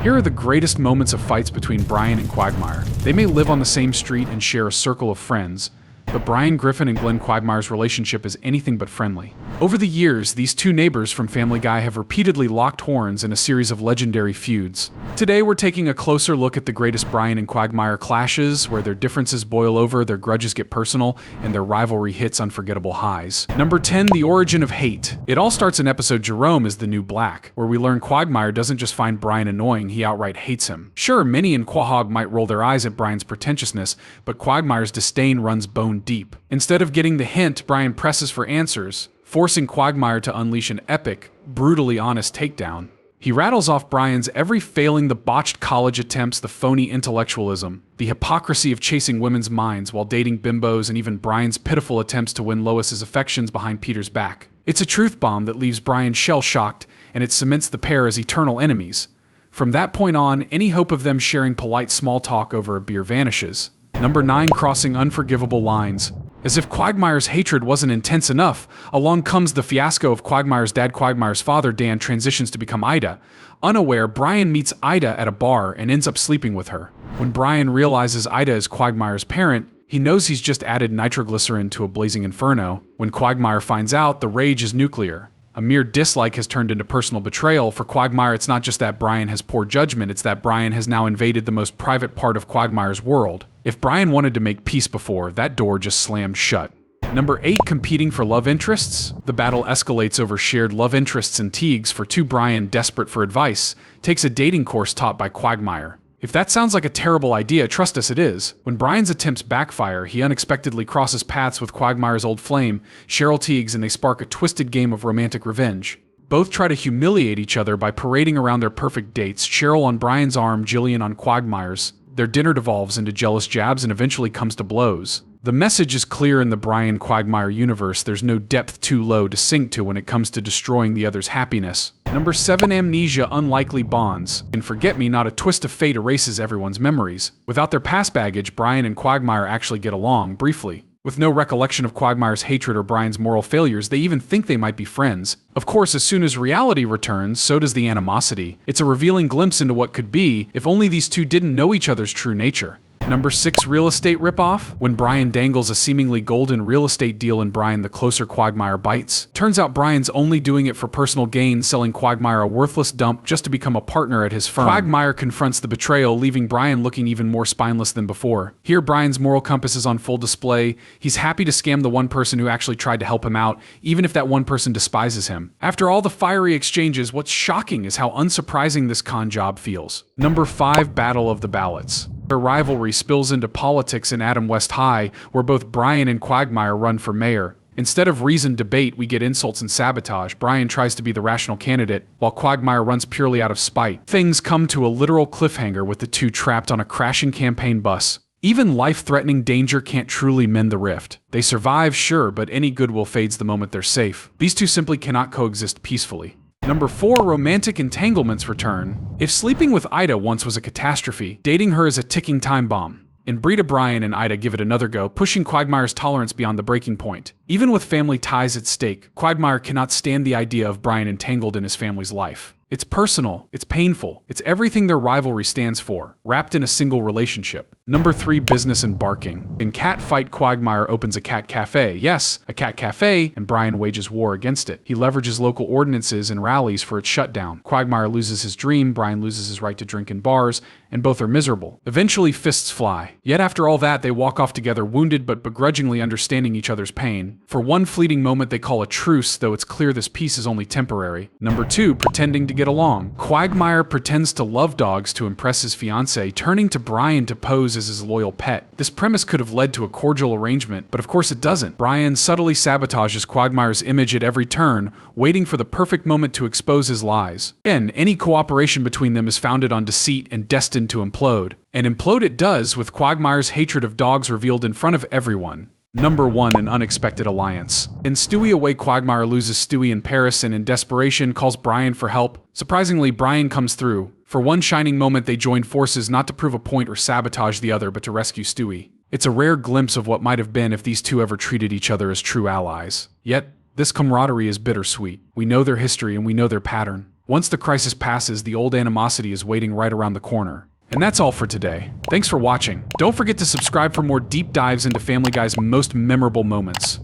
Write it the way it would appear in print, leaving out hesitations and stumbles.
Here are the greatest moments of fights between Brian and Quagmire. They may live on the same street and share a circle of friends, but Brian Griffin and Glenn Quagmire's relationship is anything but friendly. Over the years, these two neighbors from Family Guy have repeatedly locked horns in a series of legendary feuds. Today, we're taking a closer look at the greatest Brian and Quagmire clashes, where their differences boil over, their grudges get personal, and their rivalry hits unforgettable highs. Number 10, the origin of hate. It all starts in episode Jerome is the New Black, where we learn Quagmire doesn't just find Brian annoying, he outright hates him. Sure, Minnie and Quahog might roll their eyes at Brian's pretentiousness, but Quagmire's disdain runs bone deep. Instead of getting the hint, Brian presses for answers, forcing Quagmire to unleash an epic, brutally honest takedown. He rattles off Brian's every failing, the botched college attempts, the phony intellectualism, the hypocrisy of chasing women's minds while dating bimbos, and even Brian's pitiful attempts to win Lois's affections behind Peter's back. It's a truth bomb that leaves Brian shell-shocked, and it cements the pair as eternal enemies. From that point on, any hope of them sharing polite small talk over a beer vanishes. Number 9, crossing unforgivable lines. As if Quagmire's hatred wasn't intense enough, along comes the fiasco of Quagmire's dad. Quagmire's father, Dan, transitions to become Ida. Unaware, Brian meets Ida at a bar and ends up sleeping with her. When Brian realizes Ida is Quagmire's parent, he knows he's just added nitroglycerin to a blazing inferno. When Quagmire finds out, the rage is nuclear. A mere dislike has turned into personal betrayal. For Quagmire, it's not just that Brian has poor judgment, it's that Brian has now invaded the most private part of Quagmire's world. If Brian wanted to make peace before, that door just slammed shut. Number 8, competing for love interests. The battle escalates over shared love interests and Teagues, for two Brian, desperate for advice, takes a dating course taught by Quagmire. If that sounds like a terrible idea, trust us, it is. When Brian's attempts backfire, he unexpectedly crosses paths with Quagmire's old flame, Cheryl Teagues, and they spark a twisted game of romantic revenge. Both try to humiliate each other by parading around their perfect dates, Cheryl on Brian's arm, Jillian on Quagmire's. Their dinner devolves into jealous jabs and eventually comes to blows. The message is clear in the Brian Quagmire universe: there's no depth too low to sink to when it comes to destroying the other's happiness. Number 7, amnesia, unlikely bonds. In Forget Me Not, a twist of fate erases everyone's memories. Without their past baggage, Brian and Quagmire actually get along, briefly. With no recollection of Quagmire's hatred or Brian's moral failures, they even think they might be friends. Of course, as soon as reality returns, so does the animosity. It's a revealing glimpse into what could be if only these two didn't know each other's true nature. Number 6, real estate ripoff. When Brian dangles a seemingly golden real estate deal in Brian, the closer Quagmire bites. Turns out Brian's only doing it for personal gain, selling Quagmire a worthless dump just to become a partner at his firm. Quagmire confronts the betrayal, leaving Brian looking even more spineless than before. Here, Brian's moral compass is on full display. He's happy to scam the one person who actually tried to help him out, even if that one person despises him. After all the fiery exchanges, what's shocking is how unsurprising this con job feels. Number 5, battle of the ballots. Their rivalry spills into politics in Adam West High, where both Brian and Quagmire run for mayor. Instead of reasoned debate, we get insults and sabotage. Brian tries to be the rational candidate, while Quagmire runs purely out of spite. Things come to a literal cliffhanger with the two trapped on a crashing campaign bus. Even life-threatening danger can't truly mend the rift. They survive, sure, but any goodwill fades the moment they're safe. These two simply cannot coexist peacefully. Number 4, romantic entanglements return. If sleeping with Ida once was a catastrophe, dating her is a ticking time bomb. In Brita, Brian and Ida give it another go, pushing Quagmire's tolerance beyond the breaking point. Even with family ties at stake, Quagmire cannot stand the idea of Brian entangled in his family's life. It's personal, it's painful, it's everything their rivalry stands for, wrapped in a single relationship. Number 3, business embarking. In Cat Fight, Quagmire opens a cat cafe. Yes, a cat cafe, and Brian wages war against it. He leverages local ordinances and rallies for its shutdown. Quagmire loses his dream, Brian loses his right to drink in bars, and both are miserable. Eventually, fists fly. Yet after all that, they walk off together, wounded but begrudgingly understanding each other's pain. For one fleeting moment, they call a truce, though it's clear this peace is only temporary. Number 2, pretending to get along. Quagmire pretends to love dogs to impress his fiancée, turning to Brian to pose as his loyal pet. This premise could have led to a cordial arrangement, but of course it doesn't. Brian subtly sabotages Quagmire's image at every turn, waiting for the perfect moment to expose his lies. Again, any cooperation between them is founded on deceit and destined to implode. And implode it does, with Quagmire's hatred of dogs revealed in front of everyone. Number 1, an unexpected alliance. In Stewie Away, Quagmire loses Stewie in Paris and in desperation calls Brian for help. Surprisingly, Brian comes through. For one shining moment, they join forces not to prove a point or sabotage the other, but to rescue Stewie. It's a rare glimpse of what might have been if these two ever treated each other as true allies. Yet, this camaraderie is bittersweet. We know their history and we know their pattern. Once the crisis passes, the old animosity is waiting right around the corner. And that's all for today. Thanks for watching. Don't forget to subscribe for more deep dives into Family Guy's most memorable moments.